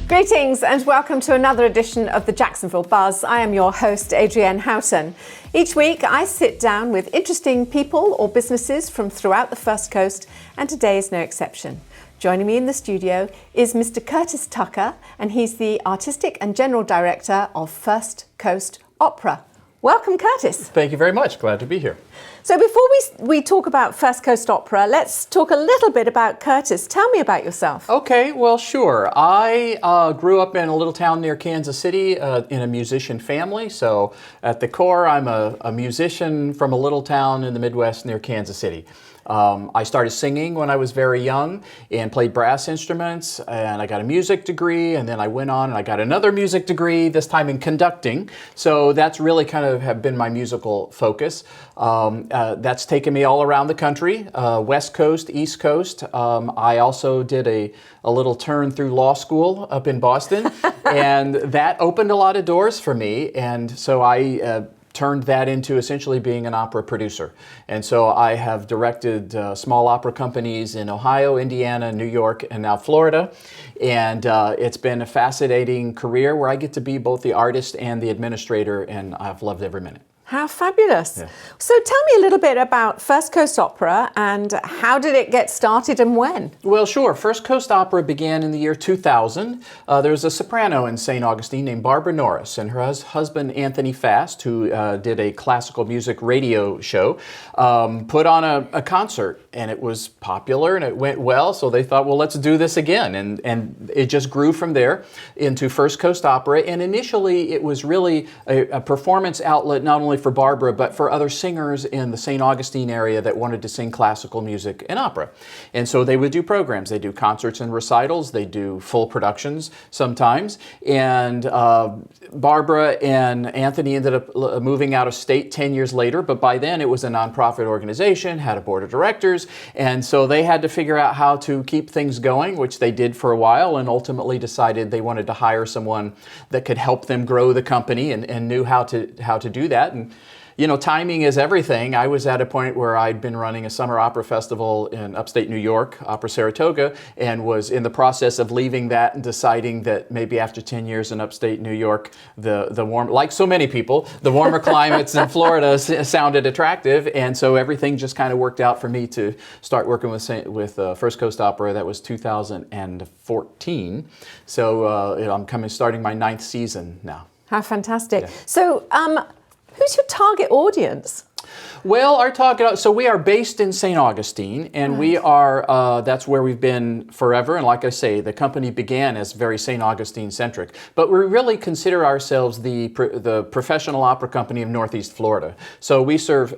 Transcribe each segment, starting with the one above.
Greetings and welcome to another edition of the Jacksonville Buzz. I am your host, Adrienne Houghton. Each week I sit down with interesting people or businesses from throughout the First Coast, and today is no exception. Joining me in the studio is Mr. Curtis Tucker, and he's the Artistic and General Director of First Coast Opera. Welcome, Curtis. Thank you very much. Glad to be here. So before we talk about First Coast Opera, let's talk a little bit about Curtis. Tell me about yourself. Okay, well, sure. I grew up in a little town near Kansas City in a musician family. So at the core, I'm a musician from a little town in the Midwest near Kansas City. I started singing when I was very young and played brass instruments, and I got a music degree, and then I went on and I got another music degree, this time in conducting. So that's really kind of have been my musical focus. That's taken me all around the country, West Coast, East Coast. I also did a little turn through law school up in Boston, and that opened a lot of doors for me. And so I turned that into essentially being an opera producer. And so I have directed small opera companies in Ohio, Indiana, New York, and now Florida. And it's been a fascinating career where I get to be both the artist and the administrator, and I've loved every minute. How fabulous. Yeah. So tell me a little bit about First Coast Opera and how did it get started and when? Well, sure. First Coast Opera began in the year 2000. There was a soprano in St. Augustine named Barbara Norris, and her husband Anthony Fast, who did a classical music radio show, put on a concert, and it was popular and it went well, so they thought, well, let's do this again. And it just grew from there into First Coast Opera, and initially it was really a performance outlet not only for Barbara, but for other singers in the St. Augustine area that wanted to sing classical music and opera. And so they would do programs. They do concerts and recitals. They do full productions sometimes. And Barbara and Anthony ended up moving out of state 10 years later, but by then it was a nonprofit organization, had a board of directors, and so they had to figure out how to keep things going, which they did for a while, and ultimately decided they wanted to hire someone that could help them grow the company and knew how to do that. And you know, timing is everything. I was at a point where I'd been running a summer opera festival in upstate New York, Opera Saratoga, and was in the process of leaving that and deciding that maybe after 10 years in upstate New York, the warm, like so many people, the warmer climates in Florida sounded attractive, and so everything just kind of worked out for me to start working with First Coast Opera. That was 2014. So I'm starting my 9th season now. How fantastic. Yeah. So, who's your target audience? Well, our target, so we are based in St. Augustine, and right. We are, that's where we've been forever. And like I say, the company began as very St. Augustine centric, but we really consider ourselves the professional opera company of Northeast Florida. So we serve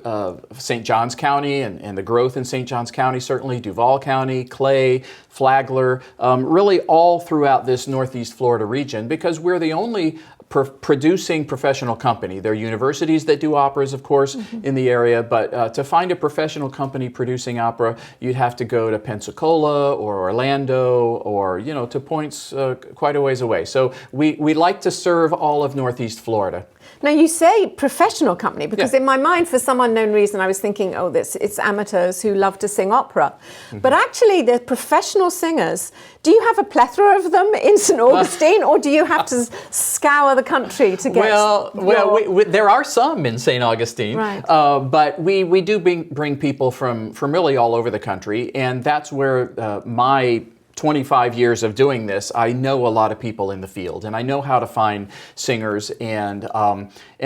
St. Johns County and the growth in St. Johns County, certainly Duval County, Clay, Flagler, really all throughout this Northeast Florida region, because we're the only producing professional company. There are universities that do operas, of course, in the area, but to find a professional company producing opera, you'd have to go to Pensacola or Orlando or, you know, to points quite a ways away. So we like to serve all of Northeast Florida. Now, you say professional company, because in my mind, for some unknown reason, I was thinking, oh, it's amateurs who love to sing opera. But actually, the professional singers, do you have a plethora of them in St. Augustine, or do you have to scour the country to get... Well, there are some in St. Augustine, right. But we do bring people from really all over the country, and that's where my 25 years of doing this, I know a lot of people in the field, and I know how to find singers, and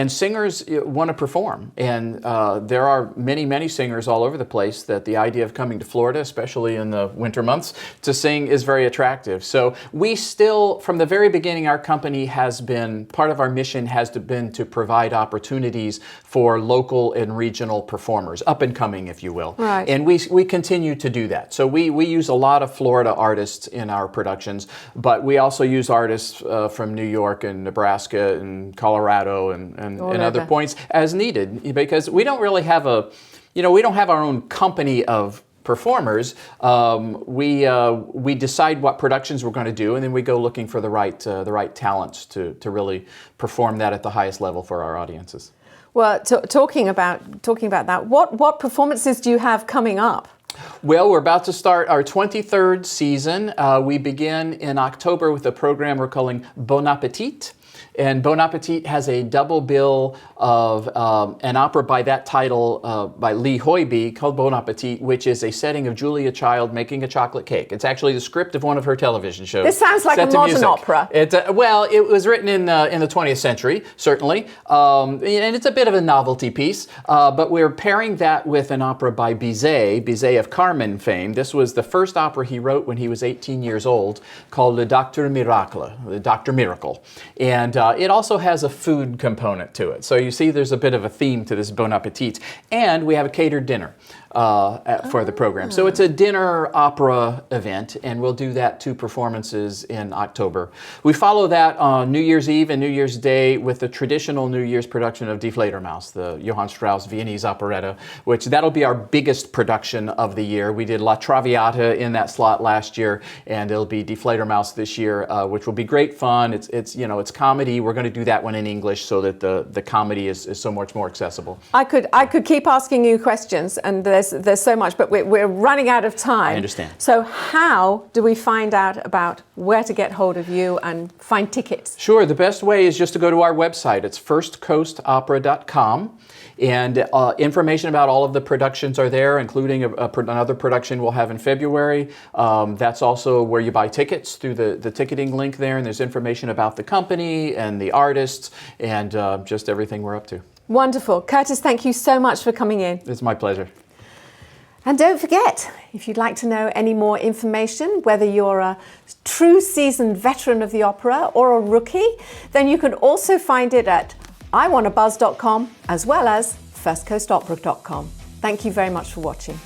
singers want to perform, and there are many singers all over the place that the idea of coming to Florida, especially in the winter months, to sing is very attractive. So we still, from the very beginning, our company has been, part of our mission has been to provide opportunities for local and regional performers, up and coming, if you will. Right. And we continue to do that. So we use a lot of Florida artists in our productions, but we also use artists from New York and Nebraska and Colorado and other points as needed, because we don't really have we don't have our own company of performers. We decide what productions we're going to do, and then we go looking for the right talents to really perform that at the highest level for our audiences. Well, talking about that, what performances do you have coming up? Well, we're about to start our 23rd season. We begin in October with a program we're calling Bon Appetit. And Bon Appetit has a double bill of an opera by that title by Lee Hoybe called Bon Appetit, which is a setting of Julia Child making a chocolate cake. It's actually the script of one of her television shows. This sounds like a modern opera. Well, it was written in the 20th century, certainly, and it's a bit of a novelty piece, but we're pairing that with an opera by Bizet of Carmen fame. This was the first opera he wrote when he was 18 years old, called Le Docteur Miracle, the Doctor Miracle. And it also has a food component to it. So you see there's a bit of a theme to this Bon Appetit. And we have a catered dinner for the program. So it's a dinner opera event, and we'll do that 2 performances in October. We follow that on New Year's Eve and New Year's Day with the traditional New Year's production of Die Fledermaus, the Johann Strauss Viennese operetta, which that'll be our biggest production of the year. We did La Traviata in that slot last year, and it'll be Die Fledermaus this year, which will be great fun. It's comedy. We're going to do that one in English so that the comedy is so much more accessible. I could keep asking you questions, and there's so much, but we're running out of time. I understand. So how do we find out about where to get hold of you and find tickets? Sure. The best way is just to go to our website. It's firstcoastopera.com. And information about all of the productions are there, including another production we'll have in February. That's also where you buy tickets through the ticketing link there. And there's information about the company and the artists and just everything we're up to. Wonderful. Curtis, thank you so much for coming in. It's my pleasure. And don't forget, if you'd like to know any more information, whether you're a true seasoned veteran of the opera or a rookie, then you can also find it at iwantabuzz.com as well as firstcoastopera.com. Thank you very much for watching.